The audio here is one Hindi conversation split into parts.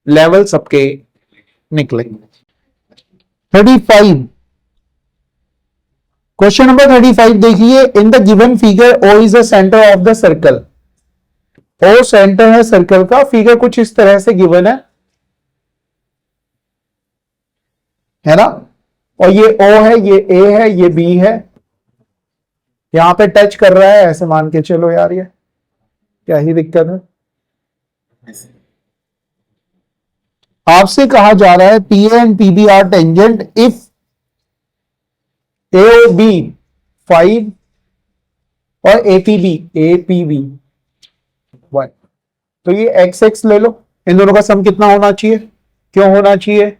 लेवल सबके निकलेंगे। 35 क्वेश्चन नंबर 35 देखिए, in the given figure O is the centre of the circle. O centre है सर्कल का, फिगर कुछ इस तरह से गिवन है ना, और ये ओ है, ये ए है, ये बी है, यहां पे टच कर रहा है, ऐसे मान के चलो यार, ये क्या ही दिक्कत है। आपसे कहा जा रहा है P A and P B are tangent if A O B 5 और ए पी बी 1। तो ये एक्स एक्स ले लो, इन दोनों का सम कितना होना चाहिए, क्यों होना चाहिए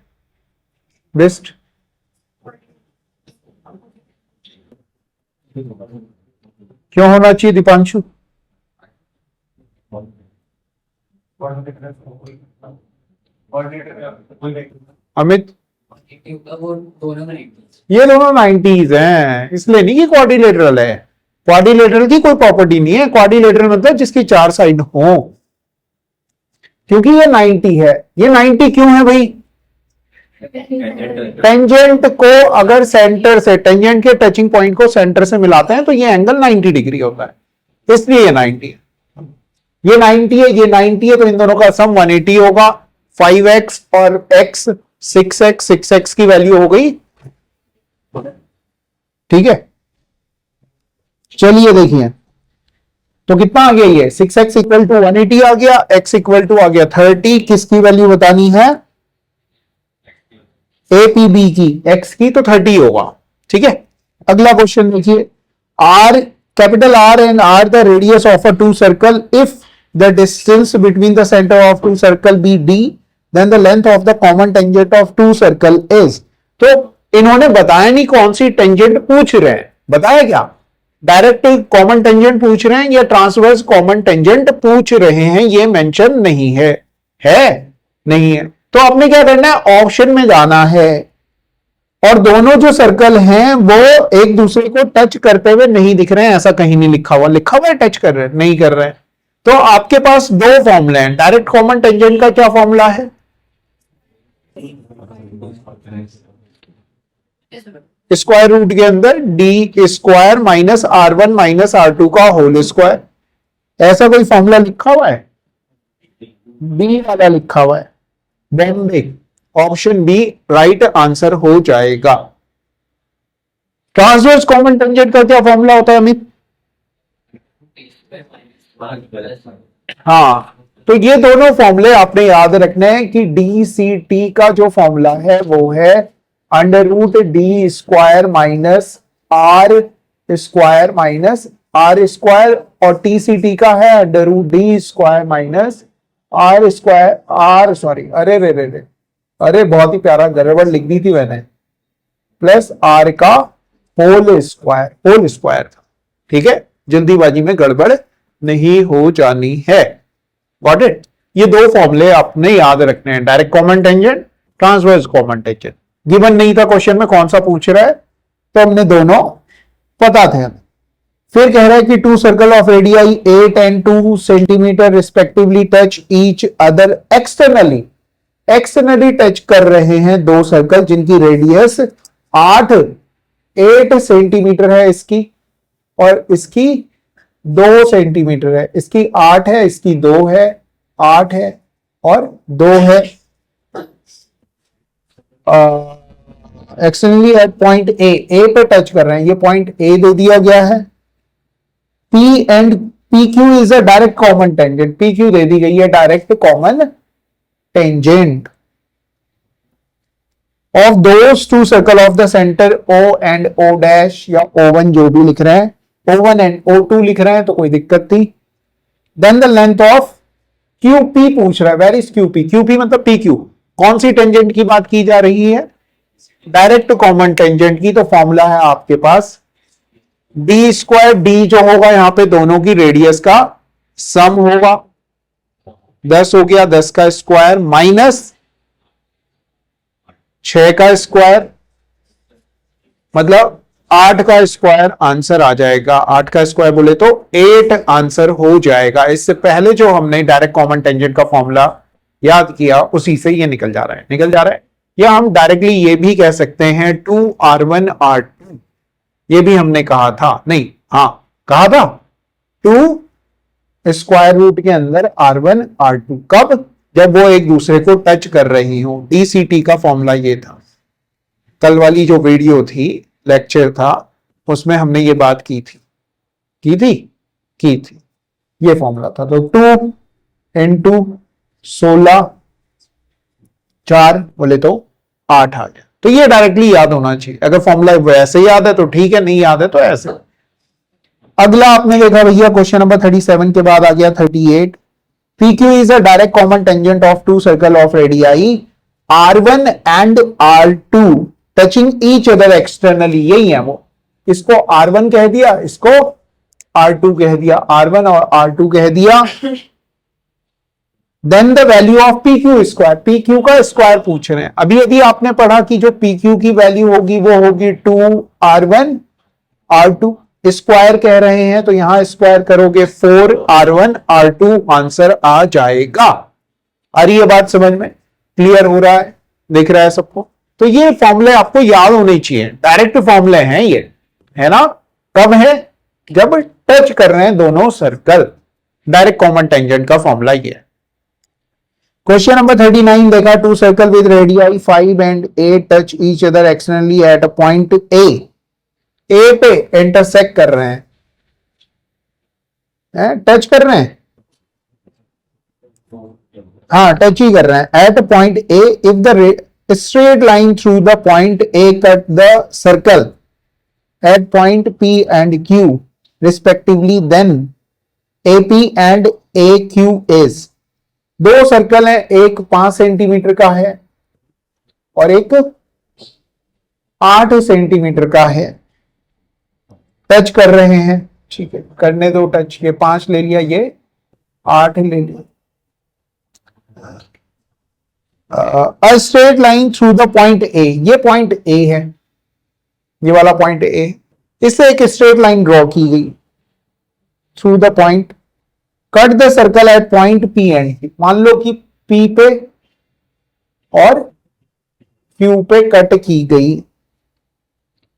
बेस्ट, क्यों होना चाहिए दीपांशु? अमित, ये दोनों 90s हैं, इसलिए नहीं कि क्वाड्रिलेटरल है। क्वाड्रिलेटरल की कोई प्रॉपर्टी नहीं है, क्वाड्रिलेटरल मतलब जिसकी 4 साइड हो, क्योंकि ये 90 है। ये 90 क्यों है भाई? टेंजेंट को अगर सेंटर से, टेंजेंट के टचिंग पॉइंट को सेंटर से मिलाते हैं तो ये एंगल 90 डिग्री होता है, इसलिए ये 90 है। ये 90 है, ये 90 है, तो इन दोनों का सम 180 होगा। 5x और x 6x की वैल्यू हो गई, ठीक है। चलिए देखिए, तो कितना आ गया ये 6x इक्वल टू 180 आ गया, x इक्वल टू आ गया 30। किसकी वैल्यू बतानी है? ए पी बी की, x की तो 30 होगा, ठीक है। अगला क्वेश्चन देखिए, R capital R and R the radius of a two circle if the distance between the centre of two circle be D then the length of the common tangent of two circle is. तो इन्होंने बताया नहीं कौन सी टेंजेंट पूछ रहे हैं, बताया क्या? डायरेक्ट कॉमन टेंजेंट पूछ रहे हैं या ट्रांसवर्स कॉमन टेंजेंट पूछ रहे हैं, ये मेंशन नहीं है, नहीं है। तो आपने क्या करना है, ऑप्शन में जाना है, और दोनों जो सर्कल हैं वो एक दूसरे को टच करते हुए नहीं दिख रहे हैं, ऐसा कहीं नहीं लिखा हुआ, है टच कर रहे हैं, नहीं कर रहे हैं। तो आपके पास दो फॉर्मूले हैं। डायरेक्ट कॉमन टेंजेंट का क्या फॉर्मूला है? स्क्वायर रूट के अंदर D square minus R1 minus R2 का होल स्क्वायर। ऐसा कोई फॉर्मूला लिखा हुआ है? बी वाला लिखा हुआ है, Bombay, option B right answer हो जाएगा। ट्रांसवर्स कॉमन टेंजेंट का क्या फॉर्मूला होता है अमित? हाँ, तो ये दोनों फॉर्मूले आपने याद रखने हैं कि डी सी टी का जो फॉर्मूला है वो है under root D square minus R square minus R square, और टी सी टी का है under root D square minus R square अरे बहुत ही प्यारा गड़बड़ लिख दी थी मैंने, प्लस आर का होल स्क्वायर था, ठीक है। जल्दीबाजी में गड़बड़ नहीं हो जानी है, गॉट इट। ये दो फॉर्मूले आपने याद रखने हैं, direct common tangent, transverse common tangent. Given नहीं था क्वेश्चन में कौन सा पूछ रहा है, तो हमने दोनों पता थे हमें। फिर कह रहा है कि two circle of radii 8 and 2 centimetre respectively touch each other externally touch कर रहे हैं दो सर्कल जिनकी रेडियस 8 सेंटीमीटर है इसकी, और इसकी 2 सेंटीमीटर है। इसकी 8 है, इसकी 2 है, 8 है और 2 है। एक्सटर्नली एट पॉइंट ए पे टच कर रहे हैं, ये पॉइंट ए दे दिया गया है। P and P Q is a direct common tangent, P Q दे दी गई है direct common tangent of those two circle of the centre O and O dash या O1 जो भी लिख रहे हैं, O1 एंड O2 लिख रहे हैं तो कोई दिक्कत थी। Then the length of QP पूछ रहा है, वेर इज QP? QP मतलब PQ। कौन सी टेंजेंट की बात की जा रही है? डायरेक्ट कॉमन टेंजेंट की। तो फॉर्मूला है आपके पास डी स्क्वायर, डी जो होगा यहां पे दोनों की रेडियस का सम होगा, 10 हो गया, 10 का स्क्वायर माइनस 6 का स्क्वायर, मतलब 8 का स्क्वायर आंसर आ जाएगा। 8 का स्क्वायर बोले तो 8 आंसर हो जाएगा। इससे पहले जो हमने डायरेक्ट कॉमन टेंजेंट का फॉर्मूला याद किया, उसी से ये निकल जा रहा है, निकल जा रहा है। या हम डायरेक्टली ये भी कह सकते हैं 2r1r2, ये भी हमने कहा था, नहीं हाँ कहा था 2 स्क्वायर रूट के अंदर r1 r2, कब? जब वो एक दूसरे को टच कर रही हो। DCT का फॉर्मूला ये था, कल वाली जो वीडियो थी, लेक्चर था, उसमें हमने ये बात की थी, की थी, ये फॉर्मूला था। तो 2 इंटू 16, 4 बोले तो 8 आ गया। तो ये डायरेक्टली याद होना चाहिए, अगर फॉर्मूला वैसे याद है तो ठीक है, नहीं याद है तो ऐसे। अगला आपने देखा भैया क्वेश्चन नंबर 37 के बाद आ गया 38। PQ is a direct common tangent of two circle of radii R1 and R2 touching each other externally, यही है वो। इसको R1 कह दिया, इसको R2 कह दिया, R1 और R2 कह दिया। Then the value of PQ square, PQ का स्क्वायर पूछ रहे हैं। अभी यदि आपने पढ़ा कि जो PQ की वैल्यू होगी वो होगी 2R1 R2, स्क्वायर कह रहे हैं तो यहां स्क्वायर करोगे 4R1 R2, आंसर आ जाएगा। आ रही है बात समझ में? क्लियर हो रहा है, दिख रहा है सबको? तो ये फॉर्मूले आपको याद होने चाहिए, डायरेक्ट फॉर्मूले हैं ये, है ना? कब है? जब टच कर रहे हैं दोनों सर्कल, डायरेक्ट कॉमन टेंजेंट का फॉर्मूला ये है। क्वेश्चन नंबर 39 देखा, two circle with radii 5 and 8 touch each other externally at a point A पे इंटरसेक्ट कर रहे हैं, टच कर रहे हैं, हाँ टच ही कर रहे हैं। At point A if the straight line through the point A cut the circle at point P and Q respectively, then AP and AQ is, दो सर्कल है, एक 5 सेंटीमीटर का है और एक 8 सेंटीमीटर का है, टच कर रहे हैं, ठीक है करने दो टच, ये 5 ले लिया, ये 8 ले लिया। A straight line through the point ए, ये पॉइंट ए है, ये वाला पॉइंट ए, इससे एक स्ट्रेट लाइन ड्रॉ की गई through the point, cut the circle at point P and, मान लो कि P पे और Q पे कट की गई।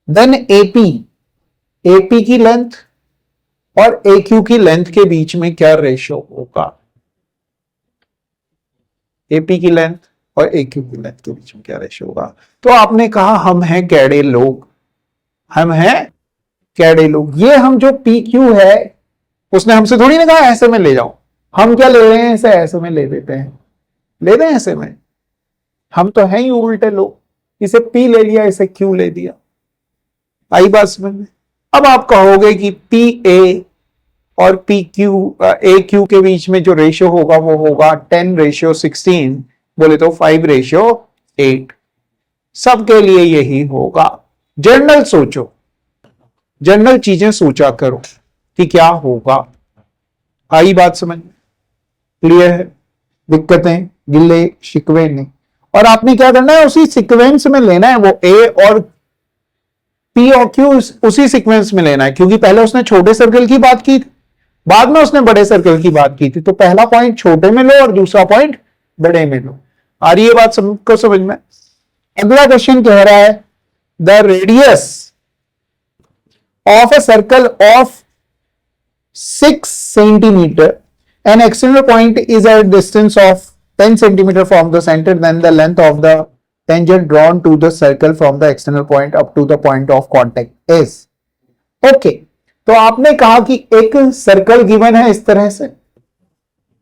देन AP की लेंथ और AQ की लेंथ के बीच में क्या रेशियो होगा? AP की लेंथ और AQ की लेंथ के बीच में क्या रेशियो होगा? तो आपने कहा हम हैं कैडे लोग, हम हैं कैडे लोग, ये हम जो PQ है उसने हमसे थोड़ी ना कहा ऐसे में ले जाओ, हम क्या ले रहे हैं, इसे ऐसे में ले देते हैं, ले दें ऐसे में, हम तो हैं ही उल्टे लोग, इसे P ले लिया, इसे Q ले दिया। आई बात समझ में? अब आप कहोगे कि PA और AQ के बीच में जो रेशियो होगा वो होगा 10:16, बोले तो 5:8, सबके लिए यही होगा। जनरल सोचो, जनरल चीजें सोचा करो कि क्या होगा। आई बात समझ में? क्लियर है? दिक्कतें गिले शिकवे नहीं, और आपने क्या करना है, उसी सीक्वेंस में लेना है, वो A और P और Q उसी सीक्वेंस में लेना है, क्योंकि पहले उसने छोटे सर्कल की बात की थी, बाद में उसने बड़े सर्कल की बात की थी, तो पहला पॉइंट छोटे में लो और दूसरा पॉइंट बड़े में लो। आ रही है बात को समझ में? अगला क्वेश्चन कह रहा है the radius of a circle of 6 centimetre an external point is at a distance of 10 centimeter from the center, then the length of the tangent drawn to the circle from the external point up to the point of contact is, okay, तो आपने कहा कि एक सर्कल गिवन है इस तरह से,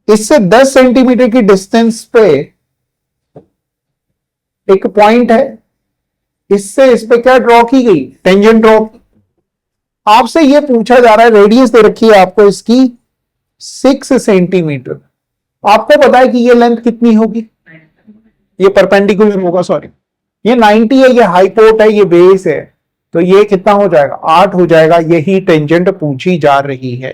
इससे 10 सेंटीमीटर की डिस्टेंस पे एक पॉइंट है, इससे इस पे क्या ड्रॉ की गई, टेंजेंट ड्रॉ। आपसे ये पूछा जा रहा है, रेडियस दे रखी है आपको इसकी 6 सेंटीमीटर, आपको पता है कि ये लेंथ कितनी होगी, ये परपेंडिकुलर होगा, सॉरी ये 90 है, ये हाइपोट है, ये बेस है, तो ये कितना हो जाएगा, 8 हो जाएगा। यही टेंजेंट पूछी जा रही है।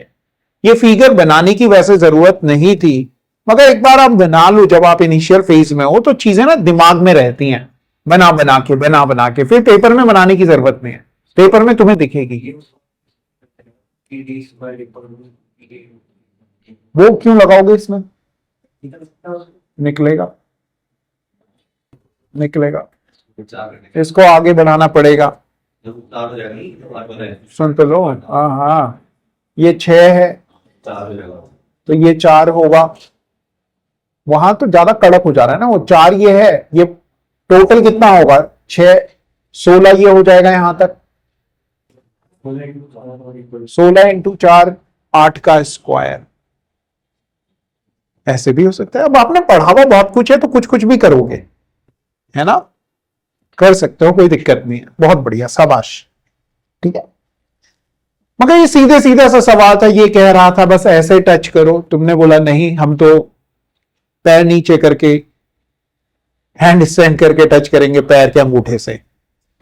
ये फिगर बनाने की वैसे जरूरत नहीं थी, मगर एक बार आप बना लो, जब आप इनिशियल फेज में हो तो चीजें ना दिमाग में रहती हैं, बना बना के फिर पेपर में बनाने की जरूरत नहीं है, पेपर में तुम्हें दिखेगी। वो क्यों लगाओगे इसमें? निकलेगा, निकलेगा, इसको आगे बढ़ाना पड़ेगा। सुन तो लो, हाँ हाँ, ये 6 है तो ये 4 होगा। वहां तो ज्यादा कड़क हो जा रहा है ना, वो 4 ये है, ये टोटल कितना होगा 6, 16 ये हो जाएगा यहां तक, 16 इंटू 4 8 का स्क्वायर। ऐसे भी हो सकता है। अब आपने पढ़ा हुआ बहुत कुछ है तो कुछ कुछ भी करोगे, है ना, कर सकते हो, कोई दिक्कत नहीं है। बहुत बढ़िया, शाबाश, ठीक है। मगर ये सीधे सीधा सा सवाल था, ये कह रहा था बस ऐसे टच करो, तुमने बोला नहीं हम तो पैर नीचे करके हैंड स्टैंड करके टच करेंगे पैर के अंगूठे से।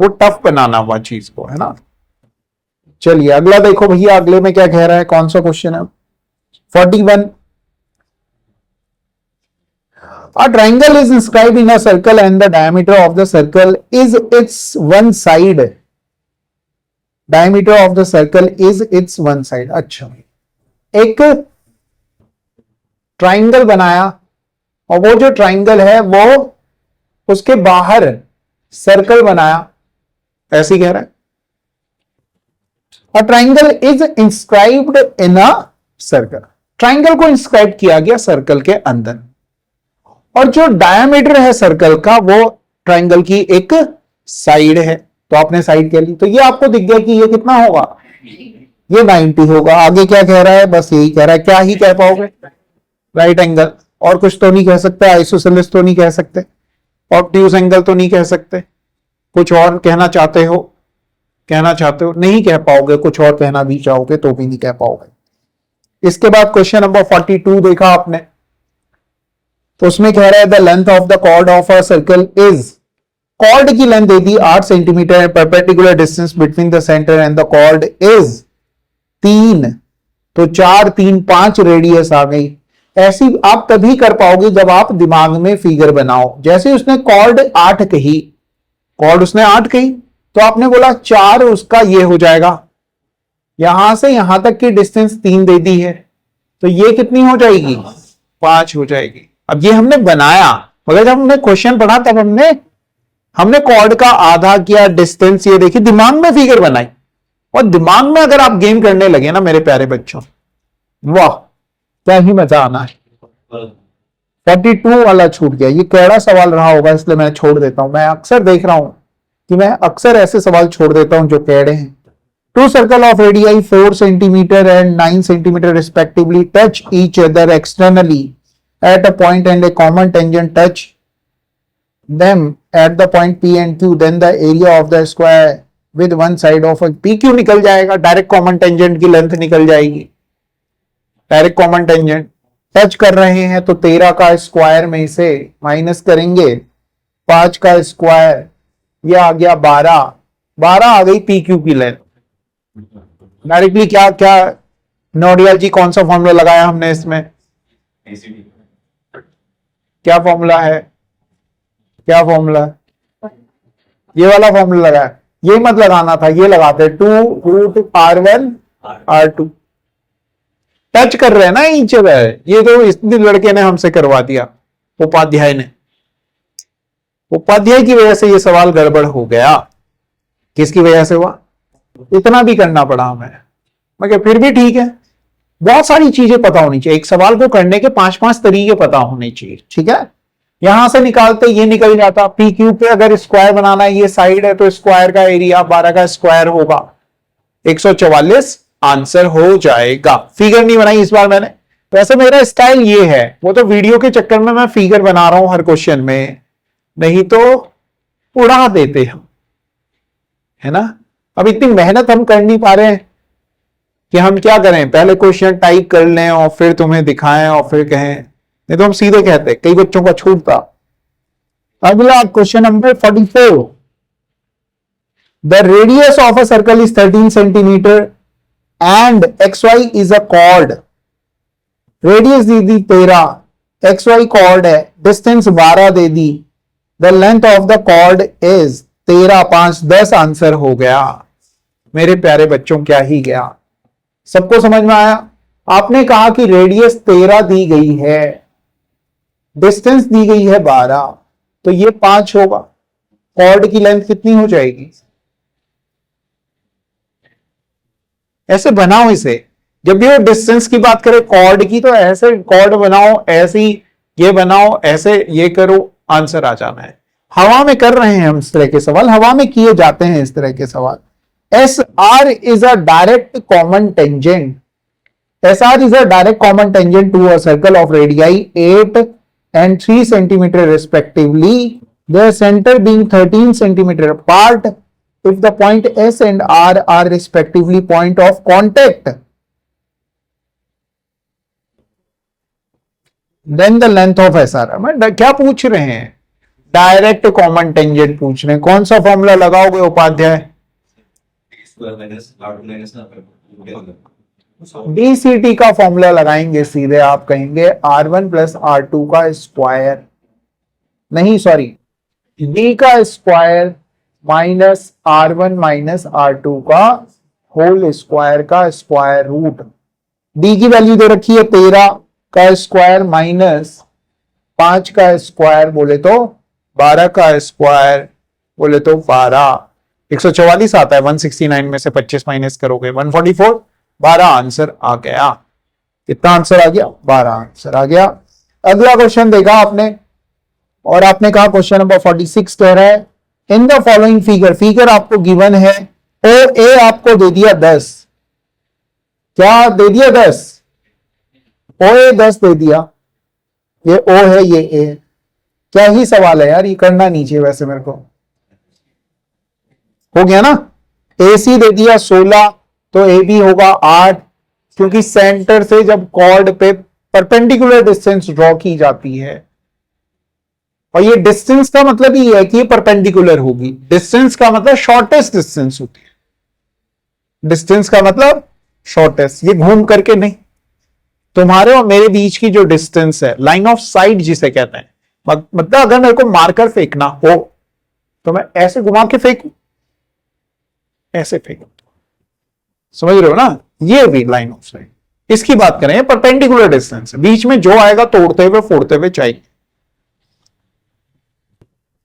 वो टफ बनाना हुआ चीज को, है ना। चलिए अगला देखो भैया, अगले में क्या कह रहा है, कौन सा क्वेश्चन है। 41, a triangle is inscribed in a circle and the diameter of the circle is its one side, diameter of the circle is its one side। अच्छा, एक ट्राइंगल बनाया और वो जो ट्राइंगल है वो उसके बाहर सर्कल बनाया, ऐसे ही कह रहा है। A triangle is inscribed in a circle, triangle को इंस्क्राइब किया गया सर्कल के अंदर, और जो डायमीटर है सर्कल का वो ट्राइंगल की एक साइड है, तो आपने साइड कह ली, तो ये आपको दिख गया कि ये कितना होगा, ये 90 होगा। आगे क्या कह रहा है, बस यही कह रहा है, क्या ही कह पाओगे, राइट एंगल, और कुछ तो नहीं कह सकते, आइसोसेलेस तो नहीं कह सकते, ऑब्ट्यूज एंगल तो नहीं कह सकते, कुछ और कहना चाहते हो, कहना चाहते हो, नहीं कह पाओगे, कुछ और कहना भी चाहोगे तो भी नहीं कह पाओगे। इसके बाद क्वेश्चन नंबर 42 देखा आपने, तो उसमें कह रहा है the length of the chord of a circle is, chord की लेंथ दे दी 8 centimetre, perpendicular distance between the centre and the chord is 3, तो 4 3 5 रेडियस आ गई। ऐसी आप तभी कर पाओगे जब आप दिमाग में फिगर बनाओ। जैसे उसने कॉर्ड 8 कही, कॉर्ड उसने 8 कही, तो आपने बोला 4 उसका ये हो जाएगा, यहां से यहां तक की डिस्टेंस 3 दे दी है, तो ये कितनी हो जाएगी, 5 हो जाएगी। अब ये हमने बनाया, मगर जब हमने क्वेश्चन पढ़ा तब हमने कॉर्ड का आधा किया डिस्टेंस, ये देखिए दिमाग में फिगर बनाई, और दिमाग में अगर आप गेम करने लगे ना मेरे प्यारे बच्चों, वाह क्या ही मजा आना है। 42 वाला छूट गया, ये कैड़ा सवाल रहा होगा इसलिए मैं छोड़ देता हूं। मैं अक्सर देख रहा हूं कि मैं अक्सर ऐसे सवाल छोड़ देता हूं जो कैड़े हैं। 2 circle of radii 4 centimetre and 9 centimetre respectively touch each other externally at a point and a common tangent touch them at the point P and Q, then the area of the square with one side of a PQ निकल जाएगा, डायरेक्ट कॉमन टेंजेंट की लेंथ निकल जाएगी, डायरेक्ट कॉमन टेंजेंट टच कर रहे हैं तो 13 का स्क्वायर में से माइनस करेंगे 5 का स्क्वायर, ये आ गया 12 आ गई PQ की लेंथ। डायरेक्टली क्या क्या नोडियल जी कौन सा फॉर्मूला लगाया हमने इसमें, क्या फॉर्मूला है, क्या फॉर्मूला, ये वाला फॉर्मूला लगाया, ये मत लगाना था, ये लगाते 2√R1 R2। टच कर रहे हैं ना ईच अदर, ये तो इस लड़के ने हमसे करवा दिया, उपाध्याय ने, उपाध्याय की वजह से ये सवाल गड़बड़ हो गया। किसकी वजह से हुआ, इतना भी करना पड़ा हमें, मगर फिर भी ठीक है। बहुत सारी चीजें पता होनी चाहिए, एक सवाल को करने के 5-5 तरीके पता होने चाहिए, ठीक है। यहां से निकालते ये निकल जाता, पी क्यू पे अगर स्क्वायर बनाना है, ये साइड है तो स्क्वायर का एरिया 12 का स्क्वायर होगा, 144 आंसर हो जाएगा। फिगर नहीं बनाई इस बार मैंने, वैसे मेरा स्टाइल ये है, वो तो वीडियो के चक्कर में मैं फिगर बना रहा हूं हर क्वेश्चन में, नहीं तो उड़ा देते हम, है ना। अब इतनी मेहनत हम कर नहीं पा रहे हैं कि हम क्या करें, पहले क्वेश्चन टाइप कर लें और फिर तुम्हें दिखाएं और फिर कहें, नहीं तो हम सीधे कहते, कई बच्चों का छूटता। अगला question number 44, the radius of a circle is 13 centimetre and XY is a chord, radius दे दी 13, XY कॉर्ड है, डिस्टेंस 12 दे दी, the length of the chord is 13 5 10 answer हो गया। मेरे प्यारे बच्चों क्या ही गया, सबको समझ में आया। आपने कहा कि रेडियस 13 दी गई है, डिस्टेंस दी गई है 12, तो ये 5 होगा। कॉर्ड की लेंथ कितनी हो जाएगी? ऐसे बनाओ इसे, जब भी वो डिस्टेंस की बात करें कॉर्ड की, तो ऐसे कॉर्ड बनाओ, ऐसी ये बनाओ, ऐसे ये करो, आंसर आ जाना है। हवा में कर रहे हैं हम इस तरह के सवाल, हवा में किए जाते हैं इस तरह के सवाल। S R is a direct common tangent, S R is a direct common tangent to a circle of radii 8 and 3 centimeter respectively, their center being 13 centimeter apart, if the point S and R are respectively point of contact, then the length of SR। मैं क्या पूछ रहे हैं? डायरेक्ट कॉमन टेंजेंट पूछ रहे हैं। कौन सा फॉर्मूला लगाओगे उपाध्याय? डीसीटी का फॉर्मूला लगाएंगे सीधे। आप कहेंगे R1 प्लस R2 का स्क्वायर, नहीं सॉरी, डी का square minus R1 minus R2 का होल स्क्वायर का स्क्वायर रूट। डी की वैल्यू दे रखी है 13 का स्क्वायर माइनस 5 का स्क्वायर बोले तो 12 का स्क्वायर बोले तो 12। 144 आता है, 169 में से 25 माइनस करोगे 144, 12 आंसर आ गया। कितना आंसर आ गया? 12 आंसर आ गया। अगला क्वेश्चन देखा आपने, और आपने कहा क्वेश्चन नंबर 46 कह रहा है in the following figure, figure आपको गिवन है, ओ ए आपको दे दिया 10, क्या दे दिया 10, ओ ए 10 दे दिया, ये ओ है ये ए। क्या ही सवाल है यार, ये करना नहीं चाहिए वैसे मेरे को। हो गया ना? ए सी दे दिया 16, तो ए बी होगा 8, क्योंकि सेंटर से जब कॉर्ड पे परपेंडिकुलर डिस्टेंस ड्रॉ की जाती है, और ये डिस्टेंस का मतलब ही है कि ये परपेंडिकुलर होगी। डिस्टेंस का मतलब शॉर्टेस्ट डिस्टेंस होती है, डिस्टेंस का मतलब शॉर्टेस्ट, ये घूम करके नहीं। तुम्हारे और मेरे बीच की जो डिस्टेंस है, लाइन ऑफ साइट जिसे कहते हैं, मतलब अगर मेरे को मार्कर फेंकना हो तो मैं ऐसे घुमा के फेंकू, ऐसे फेंकू, समझ रहे हो ना? ये भी लाइन ऑफ साइट, इसकी बात करें, परपेंडिकुलर डिस्टेंस है, बीच में जो आएगा तोड़ते हुए फोड़ते हुए चाहिए।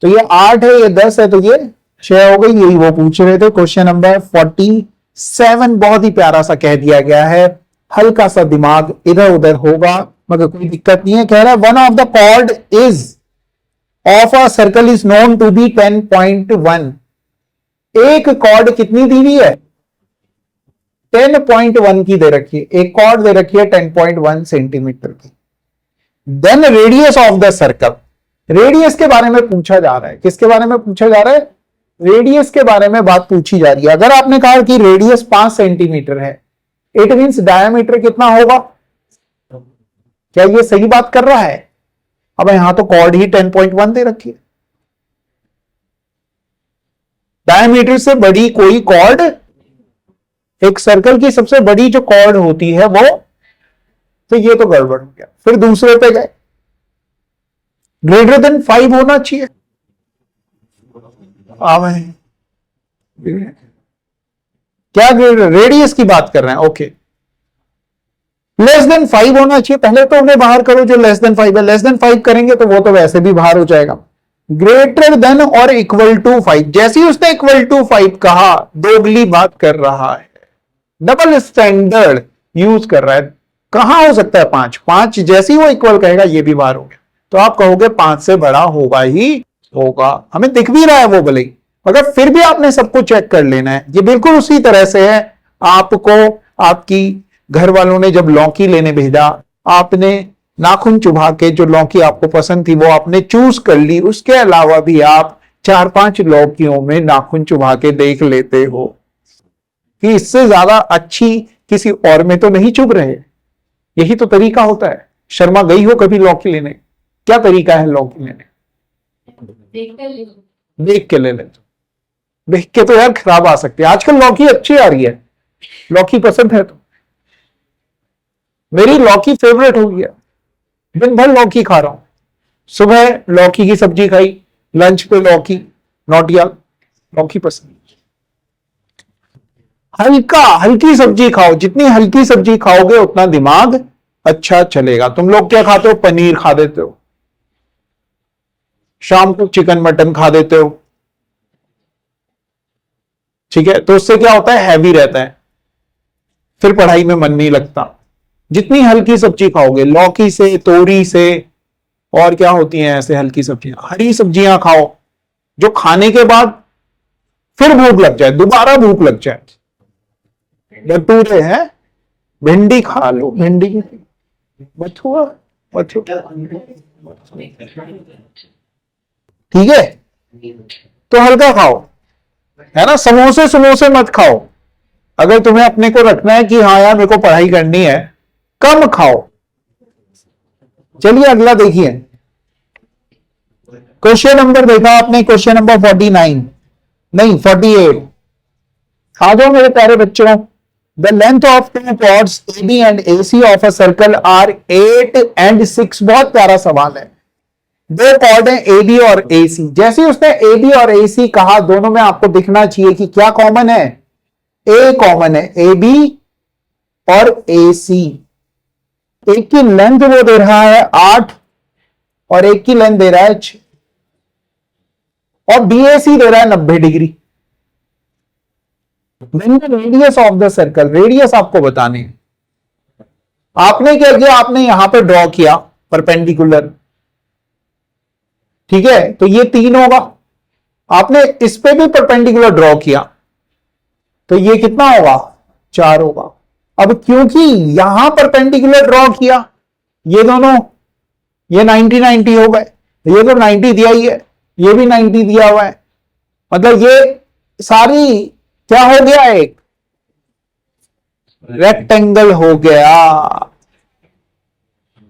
तो ये 8 है, ये 10 है, तो ये 6 हो गई। यही वो पूछ रहे थे। क्वेश्चन नंबर 47 बहुत ही प्यारा सा कह दिया गया है, हल्का सा दिमाग इधर उधर होगा मगर कोई दिक्कत नहीं है। कह रहा है one of the chord is of a circle is known to be 10.1। एक कॉर्ड कितनी दी हुई है? 10.1 की दे रखी है, एक कॉर्ड दे रखी है 10.1 सेंटीमीटर की। Then radius of the circle, radius के बारे में पूछा जा रहा है। किसके बारे में पूछा जा रहा है? रेडियस के बारे में बात पूछी जा रही है। अगर आपने कहा कि रेडियस 5 सेंटीमीटर है, इट मींस डायमीटर कितना होगा? क्या ये सही बात कर रहा है? अब यहां तो कॉर्ड ही 10.1 दे रखी है। डायमीटर से बड़ी कोई कॉर्ड, एक सर्कल की सबसे बड़ी जो कॉर्ड होती है वो, तो ये तो गड़बड़ हो गया। फिर दूसरे पे गए, ग्रेटर देन 5 होना चाहिए। क्या ग्रेटर? रेडियस की बात कर रहे हैं, ओके। लेस देन 5 होना चाहिए। पहले तो उन्हें बाहर करो जो लेस देन 5 है। लेस देन 5 करेंगे तो वो तो वैसे भी बाहर हो जाएगा। ग्रेटर देन और इक्वल टू 5, जैसे ही उसने इक्वल टू 5 कहा, दोगली बात कर रहा है, डबल स्टैंडर्ड यूज कर रहा है। कहां हो सकता है 5? 5 जैसे ही वो इक्वल कहेगा ये भी बाहर हो गया, तो आप कहोगे 5 से बड़ा होगा ही होगा। हमें दिख भी रहा है वो भले ही, मगर फिर भी आपने सबको चेक कर लेना है। ये बिल्कुल उसी तरह से है, आपको आपकी घर वालों ने जब लौकी लेने भेजा, आपने नाखून चुभा के जो लौकी आपको पसंद थी वो आपने चूज कर ली। उसके अलावा भी आप 4-5 लौकियों में नाखून चुभा के देख लेते हो कि इससे ज्यादा अच्छी किसी और में तो नहीं चुभ रहे। यही तो तरीका होता है। शर्मा गई हो कभी लौकी लेने? क्या तरीका है लौकी लेने? देख के ले ले। देख के तो यार खराब आ सकती है। आजकल लौकी अच्छी आ रही है, लौकी पसंद है तो। मेरी लौकी फेवरेट हो गया, दिन भर लौकी खा रहा हूं। सुबह लौकी की सब्जी खाई, लंच पे लौकी, नोटियाल, लौकी पसंद। हल्की सब्जी खाओ, जितनी हल्की सब्जी खाओगे उतना दिमाग अच्छा चलेगा। तुम लोग क्या खाते हो? पनीर खा देते हो, शाम को चिकन मटन खा देते हो, ठीक है, तो उससे क्या होता है, हैवी रहता है, फिर पढ़ाई में मन नहीं लगता। जितनी हल्की सब्जी खाओगे, लौकी से, तोरी से, और क्या होती हैं ऐसे हल्की सब्जियां, हरी सब्जियां खाओ जो खाने के बाद फिर भूख लग जाए, दोबारा भूख लग जाए। भटूरे हैं, भिंडी खा लो, भिंडी बथुआ, बथुआ, ठीक है, तो हल्का खाओ, है ना। समोसे समोसे मत खाओ, अगर तुम्हें अपने को रखना है कि हाँ यार मेरे को पढ़ाई करनी है, कम खाओ। चलिए अगला देखिए, क्वेश्चन नंबर देखा आपने, क्वेश्चन नंबर 49, नहीं 48। आ जाओ मेरे प्यारे बच्चों। The length of two chords AB and AC of a circle are 8 and 6। बहुत प्यारा सवाल है। दो कॉर्ड हैं AB और AC, जैसे उसने AB और AC कहा, दोनों में आपको दिखना चाहिए कि क्या कॉमन है, A कॉमन है, AB और AC। एक की लेंथ वो दे रहा है 8 और एक की लेंथ दे रहा है 6, और BAC दे रहा है 90 degree. Radius of the circle, radius आपको बताने है। आपने क्या किया, आपने यहां पे ड्रॉ किया परपेंडिकुलर, ठीक है, तो ये 3 होगा। आपने इस पे भी परपेंडिकुलर ड्रॉ किया, तो ये कितना होगा, 4 होगा। अब क्योंकि यहां परपेंडिकुलर ड्रॉ किया, ये दोनों, ये 90 90 हो गए, ये तो 90 दिया ही है, ये भी 90 दिया हुआ है, मतलब ये सारी क्या हो गया, एक रेक्टेंगल हो गया।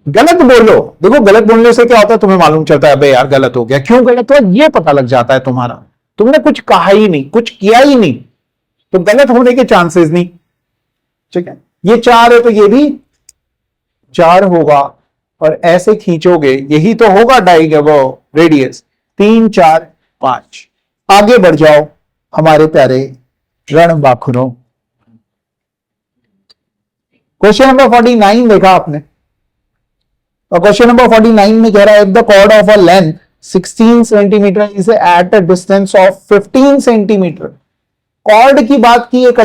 गलत बोलो, देखो गलत बोलने से क्या होता है, तुम्हें मालूम चलता है, अबे यार गलत हो गया, क्यों गलत हुआ ये पता लग जाता है तुम्हारा। तुमने कुछ कहा ही नहीं, कुछ किया ही नहीं, तो गलत होने के चांसेस नहीं, ठीक है। ये 4 है तो ये भी 4 होगा, और ऐसे खींचोगे, यही तो होगा वो रेडियस, 3 4 5। आगे बढ़ जाओ हमारे प्यारे रणबांकुरों। क्वेश्चन नंबर 49 देखा आपने, और क्वेश्चन नंबर 49 में कह रहा है, if the chord of a length 16 centimetre is at a distance of 15 centimetre. Chord की बात की, एक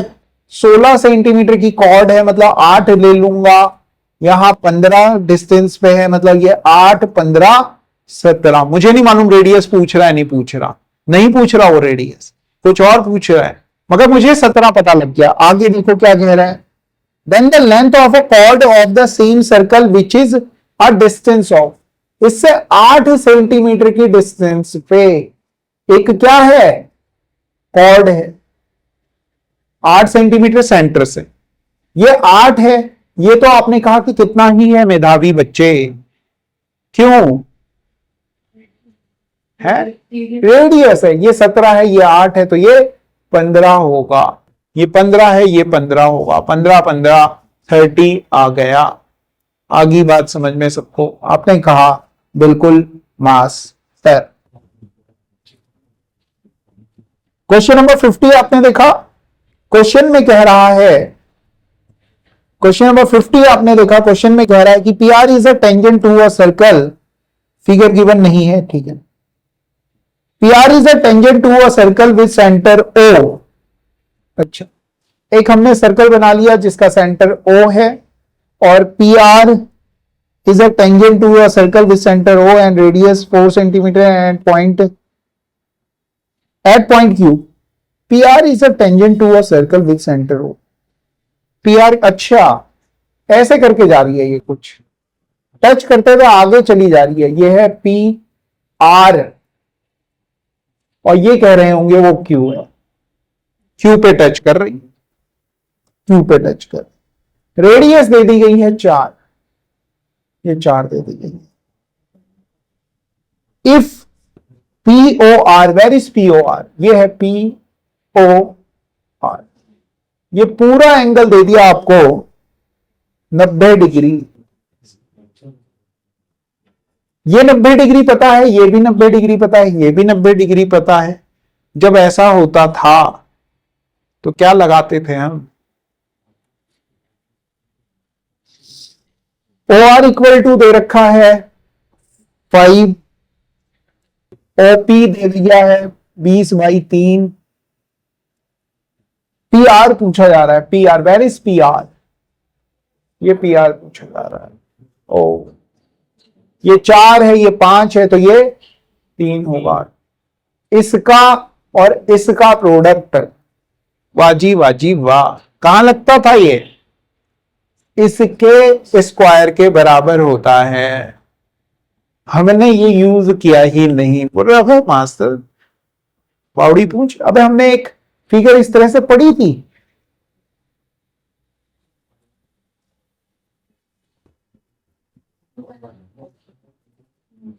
16 सेंटीमीटर की कॉर्ड है, मतलब 8 ले लूंगा, यहां 15 डिस्टेंस पे है, मतलब ये 8 15 17। मुझे नहीं मालूम रेडियस पूछ रहा है, नहीं पूछ रहा, नहीं पूछ रहा वो रेडियस, कुछ और पूछ रहा है, मगर मुझे 17 पता लग गया। आगे देखो क्या कह रहा है, then the length of a chord of the same circle which is a distance of, इससे 8 सेंटीमीटर की डिस्टेंस पे एक क्या है, कॉर्ड है, 8 सेंटीमीटर सेंटर से, ये 8 है, ये तो आपने कहा कि कितना ही है मेधावी बच्चे, क्यों है, रेडियस है, ये 17 है, ये 8 है, तो ये 15 होगा, ये 15 है, ये 15 होगा, 15 15 30 आ गया। आगे बात समझ में सबको, आपने कहा बिल्कुल मास्टर। क्वेश्चन नंबर 50 आपने देखा, क्वेश्चन में कह रहा है, क्वेश्चन नंबर 50 आपने देखा, क्वेश्चन में कह रहा है कि P R is a tangent to a circle, figure given नहीं है, ठीक है। P R is a tangent to a circle with centre O. अच्छा, एक हमने सर्कल बना लिया जिसका सेंटर ओ है, और P R is a tangent to a circle with centre O and radius 4 centimetre and point at point Q. P R is a tangent to a circle with centre O. P R, अच्छा ऐसे करके जा रही है, ये कुछ टच करते हुए आगे चली जा रही है, ये है पी आर, और ये कह रहे होंगे वो क्यू है, क्यू पे टच कर रही, क्यू पे टच कर, रेडियस दे दी गई है 4, ये 4 दे दी गई है। If P O R, where is P O R, ये है पी ओ आर, ये पूरा एंगल दे दिया आपको 90 डिग्री, ये 90 डिग्री पता है, ये भी 90 डिग्री पता है, ये भी 90 डिग्री पता है। जब ऐसा होता था तो क्या लगाते थे हम, ओ आर इक्वल टू दे रखा है 5, ओपी दे दिया है 20/3। पी आर पूछा जा रहा है, P R, where is P R? ये पी आर पूछा जा रहा है। ओ, ये 4 है, ये 5 है, तो ये 3 होगा। इसका और इसका प्रोडक्ट, वाजी वाजी वाह, कहां लगता था ये? इसके स्क्वायर के बराबर होता है। हमने ये यूज किया ही नहीं। बोल रहा है मास्टर बावड़ी पूछ, अबे हमने एक फिगर इस तरह से पढ़ी थी।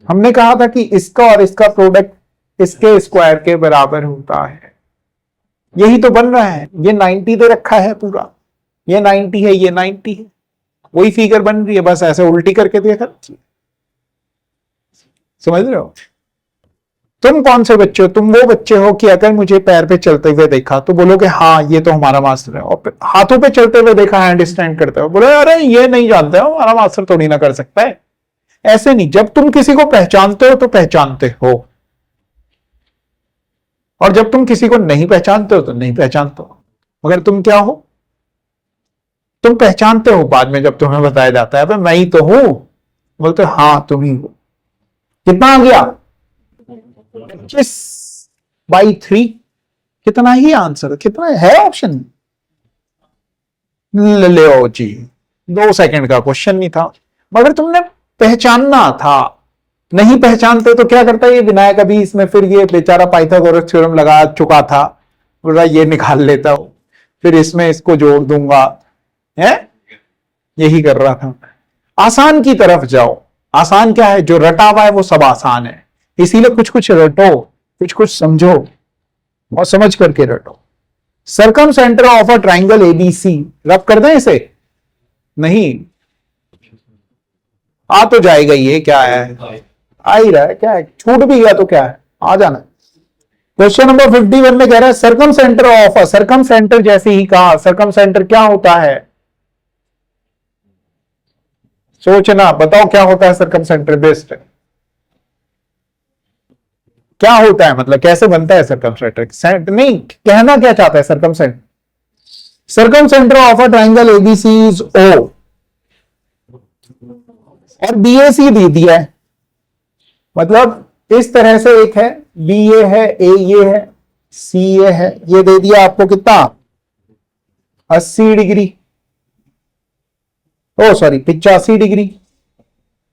हमने कहा था कि इसका और इसका प्रोडक्ट इसके स्क्वायर के बराबर होता है। यही तो बन रहा है। ये 90 दे रखा है पूरा, ये 90 है, ये 90 है, वही फिगर बन रही है, बस ऐसे उल्टी करके देखा। समझ रहे हो? तुम कौन से बच्चे हो? तुम वो बच्चे हो कि अगर मुझे पैर पे चलते हुए देखा तो बोलोगे हाँ ये तो हमारा मास्टर है, और हाथों पे चलते हुए देखा, हैंड स्टैंड करते हो, बोले अरे ये नहीं जानते हो, हमारा मास्टर थोड़ी ना कर सकता है। ऐसे नहीं, जब तुम किसी को पहचानते हो तो पहचानते हो, और जब तुम किसी को नहीं पहचानते हो तो नहीं पहचानते हो। मगर तुम क्या हो? तुम पहचानते हो बाद में, जब तुम्हें बताया जाता है मैं ही तो हूं, बोलते हाँ तुम ही हो। कितना आ गया? 25/3। कितना ही आंसर, कितना है ऑप्शन? ले जी, 2 सेकंड का क्वेश्चन नहीं था, मगर तुमने पहचानना था। नहीं पहचानते तो क्या करता है ये विनायक? अभी इसमें फिर ये बेचारा पाइथागोरस थ्योरम लगा चुका था, बोल रहा ये निकाल लेता हूं, फिर इसमें इसको जोड़ दूंगा, है यही कर रहा था। आसान की तरफ जाओ। आसान क्या है? जो रटा हुआ है वो सब आसान है, इसीलिए कुछ कुछ रटो, कुछ कुछ समझो, और समझ करके रटो। Circumcentre of a triangle ABC, रब कर दें इसे? नहीं आ तो जाएगा। ये क्या है? आ ही रहा है। क्या है? छूट भी गया तो क्या है, आ जाना। क्वेश्चन नंबर 51 में कह रहा है circumcentre of a, circum centre जैसे ही कहा, सर्कम सेंटर क्या होता है? सोचना, बताओ क्या होता है सर्कम सेंटर? बेस्ट क्या होता है, मतलब कैसे बनता है सर्कम सेंटर? नहीं, कहना क्या चाहता है circumcentre? Circumcentre of a triangle ABC is O, और बीएसी दे दिया है, मतलब इस तरह से एक है, बी ये है, ए ये है, सी ये है, ये दे दिया आपको कितना? 80 डिग्री, ओ सॉरी 85 डिग्री,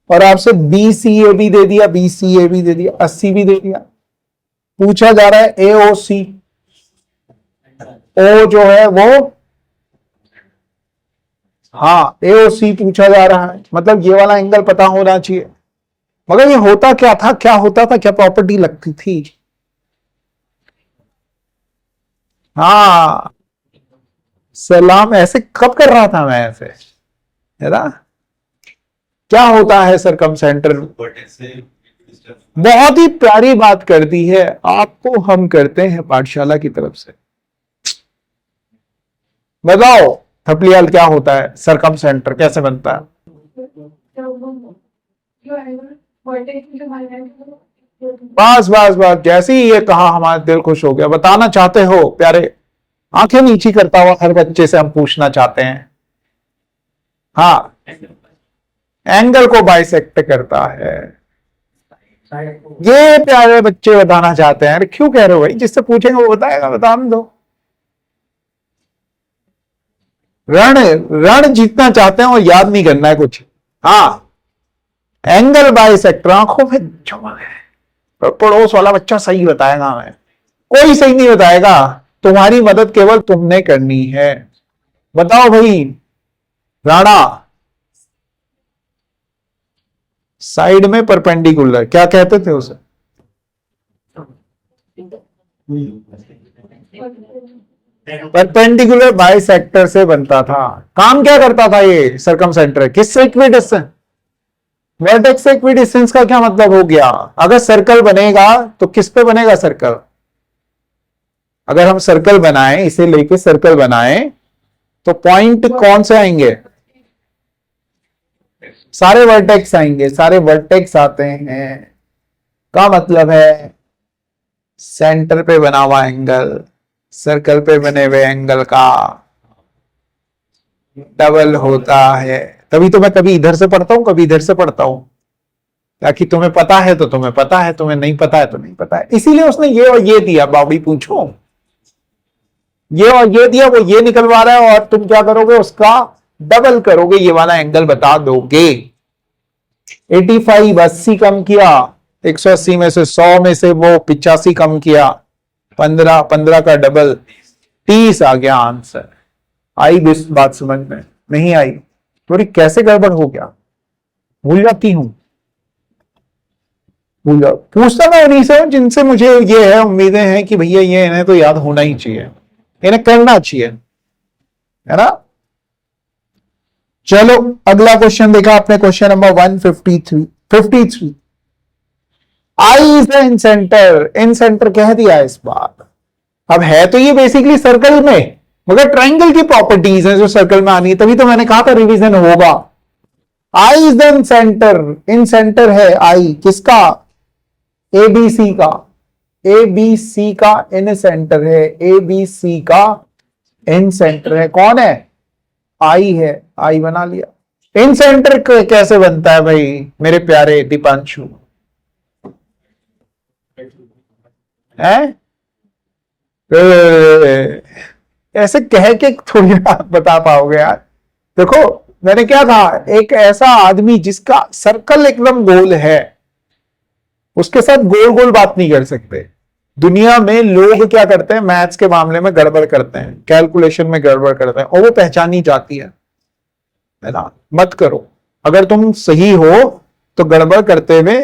और आपसे बी सी ए भी दे दिया, बी सी ए भी दे दिया, 80 भी दे दिया। पूछा जा रहा है ए ओ सी, ओ जो है वो, हाँ ए ओ सी पूछा जा रहा है, मतलब ये वाला एंगल पता होना चाहिए। मगर ये होता क्या था, क्या होता था, क्या प्रॉपर्टी लगती थी? हाँ सलाम, ऐसे कब कर रहा था मैं ऐसे, है ना? क्या होता है सर्कम सेंटर? बहुत ही प्यारी बात कर दी है आपको, हम करते हैं पाठशाला की तरफ से। बताओ थपलियाल, क्या होता है सर्कम सेंटर, कैसे बनता है? बस बस बस, जैसे ही ये कहा हमारा दिल खुश हो गया। बताना चाहते हो प्यारे? आंखें नीची करता हुआ हर बच्चे से हम पूछना चाहते हैं। हाँ, एंगल को बाइसेक्ट करता है, ये प्यारे बच्चे बताना चाहते हैं। अरे क्यों कह रहे हो भाई? जिससे पूछेंगे वो बताएगा, बता दो। रण रण जीतना चाहते हैं और याद नहीं करना है कुछ। हाँ, एंगल बाइसेक्टर, आंखों में पड़ोस वाला बच्चा सही बताएगा, हमें कोई सही नहीं बताएगा। तुम्हारी मदद केवल तुमने करनी है। बताओ भाई राणा, साइड में परपेंडिकुलर क्या कहते थे उसे? परपेंडिकुलर बाइसेक्टर से बनता था। काम क्या करता था ये सर्कम सेंटर? किससे इक्विडिस्टेंस? वर्टेक्स से इक्विडिस्टेंस का क्या मतलब हो गया? अगर सर्कल बनेगा तो किस पे बनेगा सर्कल? अगर हम सर्कल बनाएं, इसे लेके सर्कल बनाएं, तो पॉइंट कौन से आएंगे? सारे वर्टेक्स आएंगे, सारे वर्टेक्स आते हैं। का मतलब है सेंटर पे बना हुआ एंगल सर्कल पे बने हुए एंगल का डबल होता है। तभी तो मैं कभी इधर से पढ़ता हूं कभी इधर से पढ़ता हूं, ताकि तुम्हें पता है तो तुम्हें पता है, तुम्हें नहीं पता है तो नहीं पता है। इसीलिए उसने ये और ये दिया, बाबी पूछो ये और ये दिया, वो ये निकलवा रहा है और तुम क्या करोगे, उसका डबल करोगे, ये वाला एंगल बता दोगे। 85 80 कम किया, 180 में से 100 में से वो 85 कम किया, 15 15 का डबल 30 आ गया आंसर। आई बात समझ में? नहीं आई? थोड़ी कैसे गड़बड़ हो गया, भूल जाती हूं, भूल जाओ। पूछता मैं उन्हीं से हूं जिनसे मुझे ये है, उम्मीदें हैं कि भैया ये इन्हें तो याद होना ही चाहिए, इन्हें करना चाहिए, है ना। चलो अगला क्वेश्चन देखा आपने, question number 153। I is the incentre, in centre कह दिया इस बार। अब है तो ये बेसिकली सर्कल में, मगर ट्राइंगल की प्रॉपर्टीज है जो सर्कल में आनी है, तभी तो मैंने कहा था रिवीजन होगा। I is the incentre, incentre है आई किसका, एबीसी का, एबीसी का इन सेंटर है, एबीसी का इन सेंटर है। कौन है, आई है, आई बना लिया। इन सेंटर कैसे बनता है भाई मेरे प्यारे दीपांशु, है ऐसे कह के थोड़ी आप बता पाओगे यार। देखो मैंने क्या कहा, एक ऐसा आदमी जिसका सर्कल एकदम गोल है, उसके साथ गोल गोल बात नहीं कर सकते। दुनिया में लोग क्या करते हैं, मैथ्स के मामले में गड़बड़ करते हैं, कैलकुलेशन में गड़बड़ करते हैं, और वो पहचानी जाती है ना। मत करो, अगर तुम सही हो तो गड़बड़ करते हुए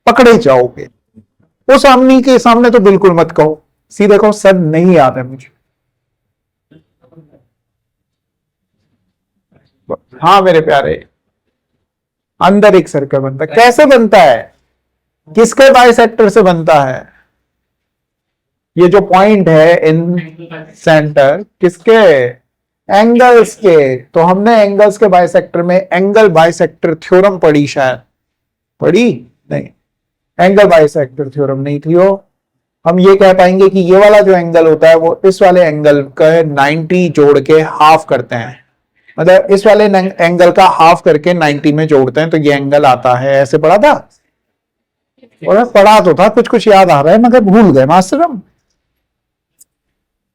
पकड़े जाओगे। वो सामने के सामने तो बिल्कुल मत कहो, सीधे कहो सर नहीं याद है मुझे। हाँ मेरे प्यारे, अंदर एक सर्कल बनता है, कैसे बनता है, किसके बाइसेक्टर से बनता है, ये जो पॉइंट है इन सेंटर किसके, एंगल्स के। तो हमने एंगल्स के बाइसेक्टर में एंगल बाइसेक्टर थ्योरम पढ़ी, शायद पढ़ी नहीं, एंगल बाइसेक्टर थ्योरम नहीं थी वो। हम ये कह पाएंगे कि ये वाला जो एंगल होता है वो इस वाले एंगल का 90 जोड़ के हाफ करते हैं, मतलब इस वाले एंगल का हाफ करके 90 में जोड़ते हैं तो ये एंगल आता है। ऐसे पढ़ा था, और पढ़ा तो था, कुछ कुछ याद आ रहा है मगर भूल गए मास्टर हम।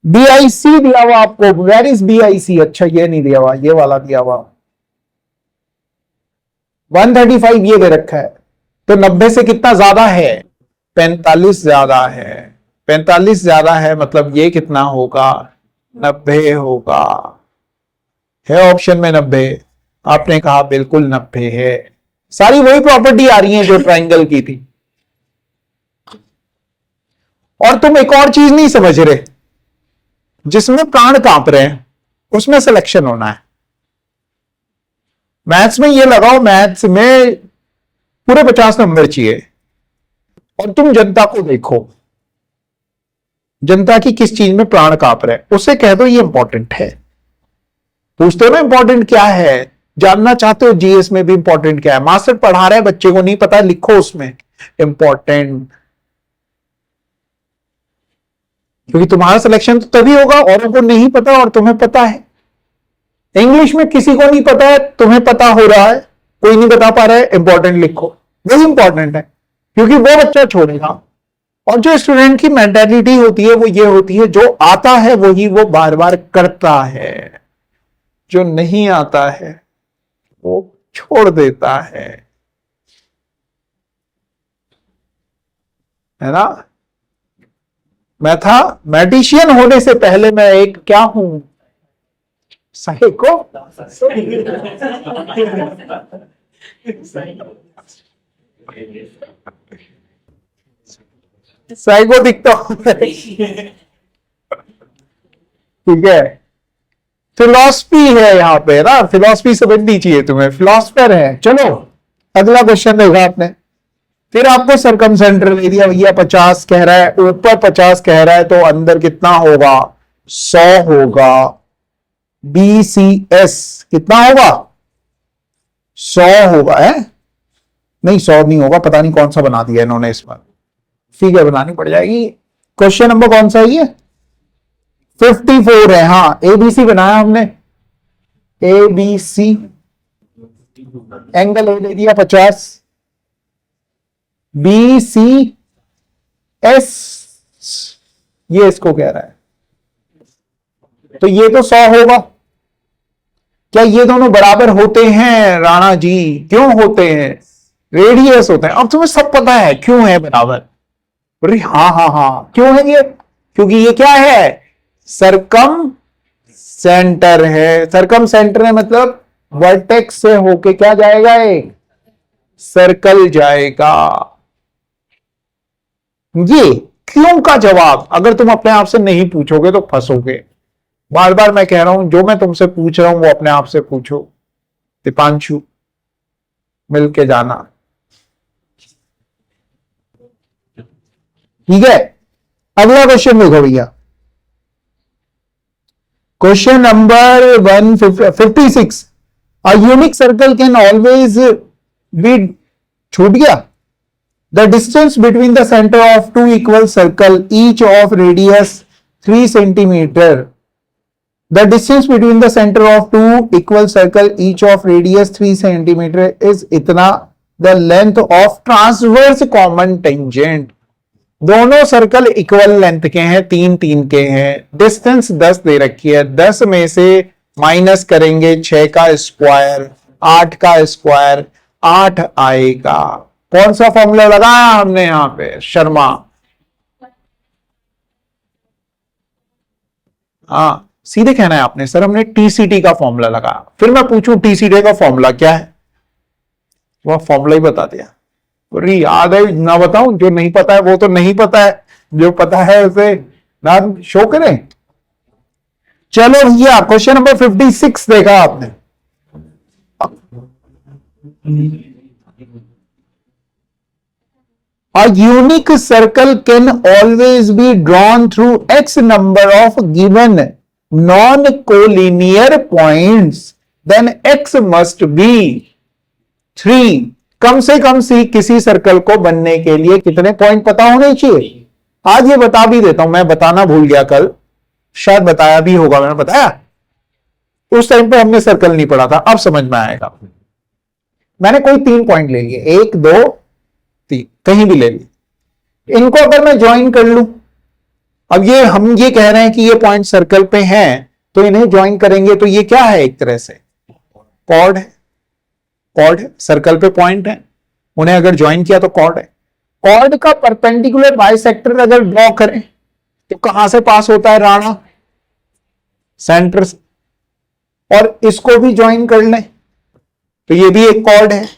BIC दिया हुआ आपको, वेर इज BIC, अच्छा ये नहीं दिया हुआ, ये वाला दिया हुआ 135 ये दे रखा है, तो 90 से कितना ज्यादा है, 45 ज्यादा है, 45 ज्यादा है, मतलब ये कितना होगा, 90 होगा। है ऑप्शन में 90, आपने कहा बिल्कुल 90 है। सारी वही प्रॉपर्टी आ रही है जो ट्राइंगल की थी। और तुम एक और चीज नहीं समझ रहे, जिसमें प्राण कांप रहे हैं उसमें सिलेक्शन होना है। मैथ्स में ये लगाओ, मैथ्स में पूरे 50 नंबर चाहिए, और तुम जनता को देखो, जनता की किस चीज में प्राण कांप रहे हैं, उसे कह दो ये इंपॉर्टेंट है। पूछते हो ना इंपॉर्टेंट क्या है, जानना चाहते हो जीएस में भी इंपॉर्टेंट क्या है, मास्टर पढ़ा रहा है बच्चे को नहीं पता, लिखो उसमें इंपॉर्टेंट, क्योंकि तुम्हारा सिलेक्शन तो तभी होगा औरों को नहीं पता और तुम्हें पता है। इंग्लिश में किसी को नहीं पता है, तुम्हें पता हो रहा है, कोई नहीं बता पा रहा है, इंपॉर्टेंट लिखो, वही इंपॉर्टेंट है, क्योंकि वो बच्चा छोड़ेगा। और जो स्टूडेंट की मेंटालिटी होती है वो ये होती है, जो आता है वही वो बार बार करता है, जो नहीं आता है वो छोड़ देता है ना। मैथमेटिशियन होने से पहले मैं एक क्या हूं, साइको, साइको दिखता हूं ठीक है। फिलॉसफी है यहाँ पे ना, फिलॉसफी समझनी चाहिए तुम्हें, फिलॉसफर है। चलो अगला क्वेश्चन देखा आपने, फिर आपको सरकम सेंटर दे दिया भैया, 50 कह रहा है, ऊपर 50 कह रहा है, तो अंदर कितना होगा, 100 होगा। BCS कितना होगा, 100 होगा, है नहीं 100 नहीं होगा, पता नहीं कौन सा बना दिया इन्होंने इस बार, फिगर बनानी पड़ जाएगी। क्वेश्चन नंबर कौन सा है ये? 54 है। हाँ, एबीसी बनाया हमने, एबीसी, एंगल ए दे दिया 50, बी सी एस, ये इसको कह रहा है, तो ये तो 100 होगा। क्या ये दोनों बराबर होते हैं राणा जी? क्यों होते हैं? रेडियस होते हैं। अब तुम्हें सब पता है क्यों है बराबर। अरे हाँ हाँ हाँ, क्यों है ये? क्योंकि ये क्या है? सरकम सेंटर है। सरकम सेंटर है मतलब वर्टेक्स से होके क्या जाएगा? एक सर्कल जाएगा। ये क्यों का जवाब अगर तुम अपने आप से नहीं पूछोगे तो फंसोगे। बार बार मैं कह रहा हूं, जो मैं तुमसे पूछ रहा हूं वो अपने आप से पूछो। दीपांशु, मिलके जाना, ठीक है। अगला क्वेश्चन देखो भैया, question number 156। A unique circle can always be, छूट गया। The distance between the centre of two equal circle each of radius 3 centimetre. The distance between the center of two equal circle each of radius 3 centimeter is इतना। The length of transverse common tangent, दोनों सर्कल इक्वल लेंथ के हैं, 3 के हैं। डिस्टेंस 10 दे रखी है, 10 में से माइनस करेंगे 6 का स्क्वायर, 8 का स्क्वायर, 8 आएगा। कौन सा फॉर्मूला लगाया हमने यहां पे? शर्मा। हाँ, सीधे कहना है आपने, सर हमने टीसीटी का फॉर्मूला लगाया। फिर मैं पूछूं टीसीटी का फॉर्मूला क्या है? वह फॉर्मूला ही बता दिया। पूरी याद है ना? बताऊं? जो नहीं पता है वो तो नहीं पता है, जो पता है उसे ना शो करें। चलो भैया, क्वेश्चन नंबर 56 देखा आपने। A unique circle can always be drawn through x number of given non-collinear points, then x must be 3। कम से कम सी किसी सर्कल को बनने के लिए कितने पॉइंट पता होने चाहिए? आज ये बता भी देता हूं, मैं बताना भूल गया, कल शायद बताया भी होगा। मैंने बताया उस टाइम पे हमने सर्कल नहीं पढ़ा था, अब समझ में आएगा। मैंने कोई 3 पॉइंट ले लिए, 1 2 3, कहीं भी ले लिए। इनको अगर मैं ज्वाइन कर लूं, अब ये हम ये कह रहे हैं कि ये पॉइंट सर्कल पे हैं, तो इन्हें ज्वाइन करेंगे तो ये क्या है? एक तरह से कॉर्ड है। कॉर्ड है, सर्कल पे पॉइंट है, उन्हें अगर ज्वाइन किया तो कॉर्ड है। कॉर्ड का परपेंडिकुलर बाइसेक्टर अगर ड्रॉ करें तो कहां से पास होता है राणा? सेंटर से। और इसको भी ज्वाइन कर लें तो ये भी एक कॉर्ड है,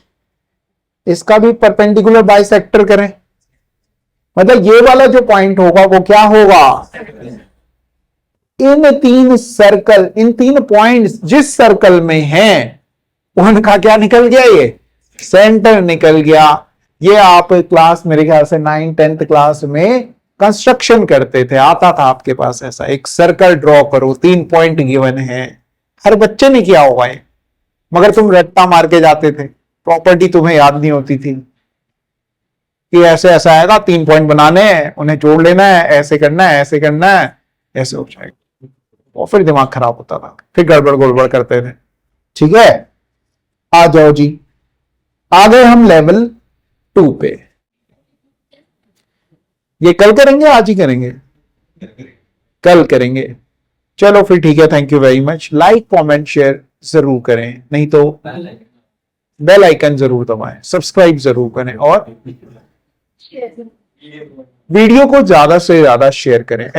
इसका भी परपेंडिकुलर बाइसेक्टर करें, मतलब ये वाला जो पॉइंट होगा वो क्या होगा? इन 3 सर्कल, इन 3 पॉइंट्स जिस सर्कल में हैं उनका क्या निकल गया? ये सेंटर निकल गया। ये आप क्लास मेरे ख्याल से 9th 10th क्लास में कंस्ट्रक्शन करते थे, आता था आपके पास ऐसा, एक सर्कल ड्रॉ करो, 3 पॉइंट गिवन है। हर बच्चे ने किया होगा ये, मगर तुम रट्टा मार के जाते थे, प्रॉपर्टी तुम्हें याद नहीं होती थी कि ऐसे ऐसा आएगा, 3 पॉइंट बनाने हैं, उन्हें जोड़ लेना है, ऐसे करना है, ऐसे करना है, ऐसे हो जाएगा। और फिर दिमाग खराब होता था, फिर गड़बड़ करते थे। ठीक है, आ जाओ जी, आ गए हम लेवल 2 पे। ये कल करेंगे, आज ही करेंगे? कल करेंगे। चलो फिर ठीक है, thank you very much. Like comment share जरूर करें, नहीं तो बेल आइकन जरूर दबाएं, सब्सक्राइब जरूर करें और वीडियो को ज्यादा से ज्यादा शेयर करें।